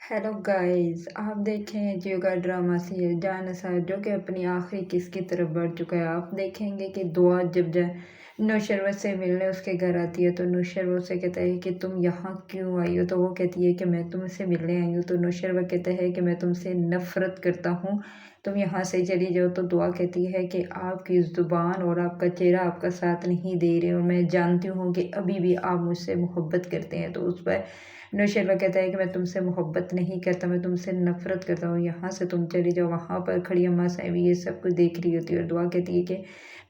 Hello guys, आप देखें जियो का ड्रामा सीरियल जान जो कि अपनी आखिरी किस्त की तरफ बढ़ चुका है। आप देखेंगे कि दुआ जब नुशरवत से मिलने उसके घर आती है तो नुशरवत से कहता है कि तुम यहाँ क्यों आई हो। तो वो कहती है कि मैं तुमसे मिलने आई हूँ। तो नुशरवत कहता है कि मैं तुमसे नफरत करता हूँ, तुम यहाँ से चली जाओ। तो दुआ कहती है कि आपकी ज़ुबान और आपका चेहरा आपका साथ नहीं दे रहे और मैं जानती हूँ कि अभी भी आप मुझसे मोहब्बत करते हैं। तो उस पर नौशेरा कहता है कि मैं तुमसे मोहब्बत नहीं करता, मैं तुमसे नफ़रत करता हूँ, यहाँ से तुम चली जाओ। वहाँ पर खड़ी अम्मा साईं भी ये सब कुछ देख रही होती है और दुआ कहती है कि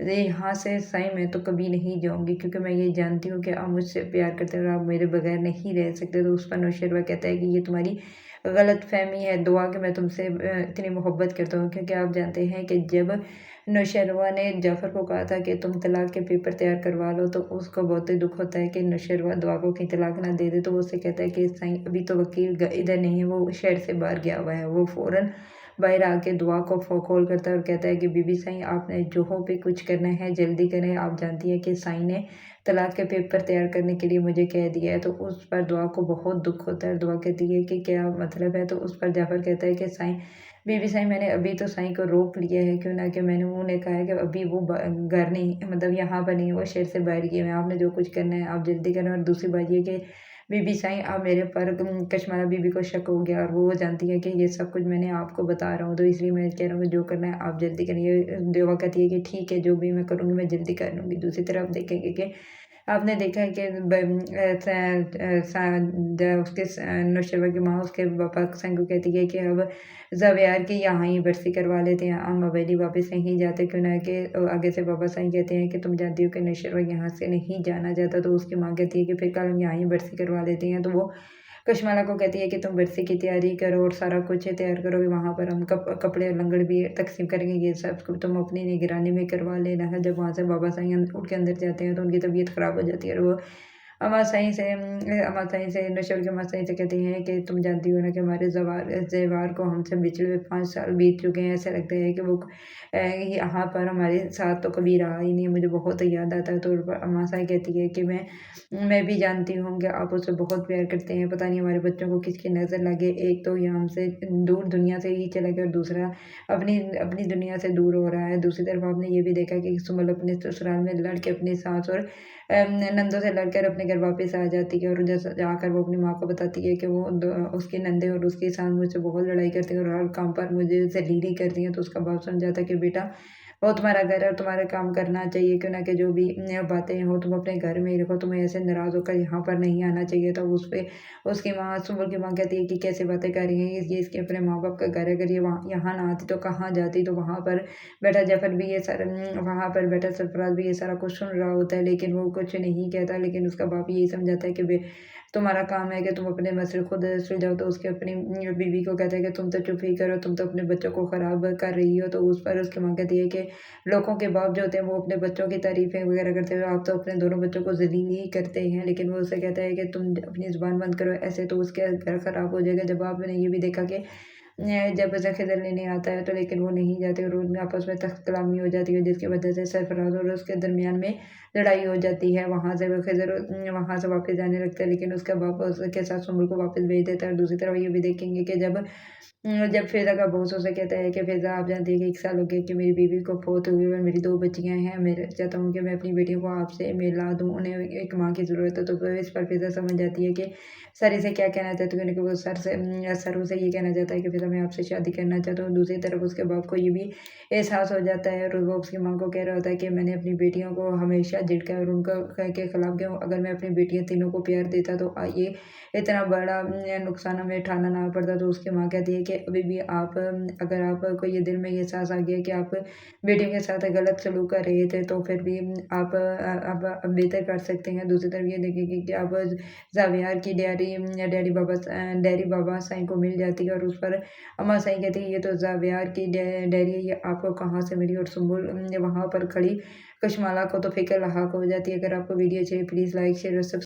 अरे यहाँ से साईं मैं तो कभी नहीं जाऊँगी, क्योंकि मैं ये जानती हूँ कि आप मुझसे प्यार करते हैं और आप मेरे बगैर नहीं रह सकते। तो उस पर नौशेरा कहता है कि ये तुम्हारी गलतफ़हमी है दुआ, कि मैं तुमसे इतनी मोहब्बत करता हूँ, क्योंकि आप जानते हैं कि जब नौशेरवा ने जाफ़र को कहा था कि तुम तलाक के पेपर तैयार करवा लो, तो उसको बहुत ही दुःख होता है कि नौशेरवा दुआ को कहीं तलाक ना दे दे। तो वो उससे कहता है कि साईं अभी तो वकील इधर नहीं है, वो शहर से बाहर गया हुआ है। वो फ़ौरन बाहर आके दुआ को कॉल करता है और कहता है कि बीबी साईं आपने जोहों पे कुछ करना है जल्दी करें, आप जानती है कि साईं ने तलाक के पेपर तैयार करने के लिए मुझे कह दिया है। तो उस पर दुआ को बहुत दुःख होता है। दुआ कहती है कि क्या मतलब है। तो उस पर जाफ़र कहता है कि साईं बीबी साईं मैंने अभी तो साईं को रोक लिया है, क्यों ना कि मैंने उन्होंने कहा है कि अभी वो घर नहीं, मतलब यहाँ पर नहीं है, वो शहर से बाहर गए हुए हैं, आपने जो कुछ करना है आप जल्दी करें। और दूसरी बात ये कि बीबी साईं अब मेरे पर कशमाला बीबी को शक हो गया और वो जानती है कि ये सब कुछ मैंने आपको बता रहा हूँ, तो इसलिए मैं कह रहा हूँ कि जो करना है आप जल्दी करिए। देवा कहती है कि ठीक है, जो भी मैं करूँगी मैं जल्दी कर लूँगी। दूसरी तरफ देखेंगे कि आपने देखा है कि उसके नौशेरा की माँ उसके पापा संग को कहती है कि अब ज़ावियार की यहाँ ही बरसी करवा लेते हैं, हम अवेली वापस नहीं जाते, क्यों ना कि आगे से पापा साईं कहते हैं कि तुम जानती हो कि नौशेरा यहाँ से नहीं जाना चाहता। तो उसकी माँ कहती है कि फिर कल हम यहाँ ही बरसी करवा लेते हैं। तो वो कशमाला को कहती है कि तुम बरसी की तैयारी करो और सारा कुछ तैयार करो, वहाँ पर हम कपड़े और लंगड़ भी तकसीम करेंगे, ये सब तुम अपनी निगरानी में करवा लेना है। जब वहाँ से बाबा साईं उठ के अंदर जाते हैं तो उनकी तबीयत ख़राब हो जाती है और वो अमां साईं से नशर के अमां साईं से कहती हैं कि तुम जानती हो ना कि हमारे ज़ेवार को हमसे बिछड़े हुए 5 साल बीत चुके हैं। ऐसा लगता है कि वो यहाँ पर हमारे साथ तो कभी रहा ही नहीं, मुझे बहुत याद आता है। तो अमां साईं कहती है कि मैं भी जानती हूँ कि आप उससे बहुत प्यार करते हैं, पता नहीं हमारे बच्चों को किसकी नज़र लगे, एक तो ये हमसे दूर दुनिया से ही चला गया और दूसरा अपनी अपनी दुनिया से दूर हो रहा है। दूसरी तरफ आपने ये भी देखा कि सुमल अपने ससुराल में लड़ के अपनी सास और नंदों से लड़कर अपने घर वापस आ जाती है और जैसे जाकर वो अपनी माँ को बताती है कि वो उसकी नंदे और उसकी सास मुझसे बहुत लड़ाई करती है और हर काम पर मुझे ज़लील करती हैं। तो उसका बाप समझाता है कि बेटा वो तुम्हारा घर है और तुम्हारा काम करना चाहिए, क्यों ना कि जो भी बातें हो तुम अपने घर में ही रखो, तुम्हें ऐसे नाराज़ होकर यहाँ पर नहीं आना चाहिए। तो उस पे उसकी माँ सुबह की माँ कहती है कि कैसे बातें कर रही हैं, ये इसके अपने माँ बाप का घर है, अगर ये वहाँ यहाँ ना आती तो कहाँ जाती। तो वहाँ पर बेटा जफ़र भी ये सारा वहाँ पर बेटा सरफराज भी ये सारा कुछ सुन रहा होता है, लेकिन वो कुछ नहीं कहता। लेकिन उसका बाप यही समझाता है कि तुम्हारा काम है कि तुम अपने मसले खुद सुलझाओ। तो उसके अपनी बीवी को कहता है कि तुम तो चुप ही करो, तुम तो अपने बच्चों को ख़राब कर रही हो। तो उस पर उसकी माँ कहती है कि लोगों के बाप जो होते हैं वो अपने बच्चों की तारीफ़ें वगैरह करते हुए आप तो अपने दोनों बच्चों को ज़लील ही करते हैं। लेकिन वो उससे कहता है कि तुम अपनी ज़ुबान बंद करो, ऐसे तो उसके घर ख़राब हो जाएगा। जब आपने ये भी देखा कि जब उसे खिज़र लेने आता है तो लेकिन वो नहीं जाते और उनमें आपस में तख्त कलामी हो जाती है, जिसकी वजह से सरफराज और उसके दरमियान में लड़ाई हो जाती है। वहाँ से वो खिज़र वहाँ से वापस जाने लगता है, लेकिन उसका बाप उसके साथ सुम्बुल को वापस भेज देता है। और दूसरी तरफ ये भी देखेंगे कि जब फ़िज़ा का बॉस उसे कहता है कि फ़िज़ा आप जानती हैं कि 1 साल हो गया कि मेरी बीवी को फ़ौत हुए और मेरी 2 बच्चियाँ हैं। मैं चाहता हूँ कि मैं अपनी बेटियों को आपसे मिला दूँ, उन्हें एक माँ की ज़रूरत है। तो फिर इस पर फ़िज़ा समझ जाती है कि सर इसे क्या कहना चाहती है, क्योंकि वो सर उसे ये कहना चाहता है कि फ़िज़ा मैं आपसे शादी करना चाहता हूँ। दूसरी तरफ उसके बाप को ये भी एहसास हो जाता है और वो उसकी माँ को कह रहा होता है कि मैंने अपनी बेटियों को हमेशा झिड़का और उनका के खिलाफ गया हूँ। अगर मैं अपनी बेटियाँ तीनों को प्यार देता तो ये इतना बड़ा नुकसान हमें उठाना ना पड़ता। तो उसकी माँ कहती है कि अभी भी आप अगर आपको ये दिल में ये एहसास आ गया कि आप बेटियों के साथ गलत सलूक कर रहे थे, तो फिर भी आप अब बेहतर कर सकते हैं। दूसरी तरफ ये देखेंगे कि अब ज़ावियार की डायरी बाबा साईं को मिल जाती है और उस पर अम्मा साईं कहती है ये तो ज़ावियार की डायरी है, ये आपको कहाँ से मिली। और सुम्बुल वहाँ पर खड़ी कशमाला को तो फ़िक्र लाहक हो जाती है। अगर आपको वीडियो अच्छी लगी प्लीज़ लाइक शेयर और सब्सक्राइब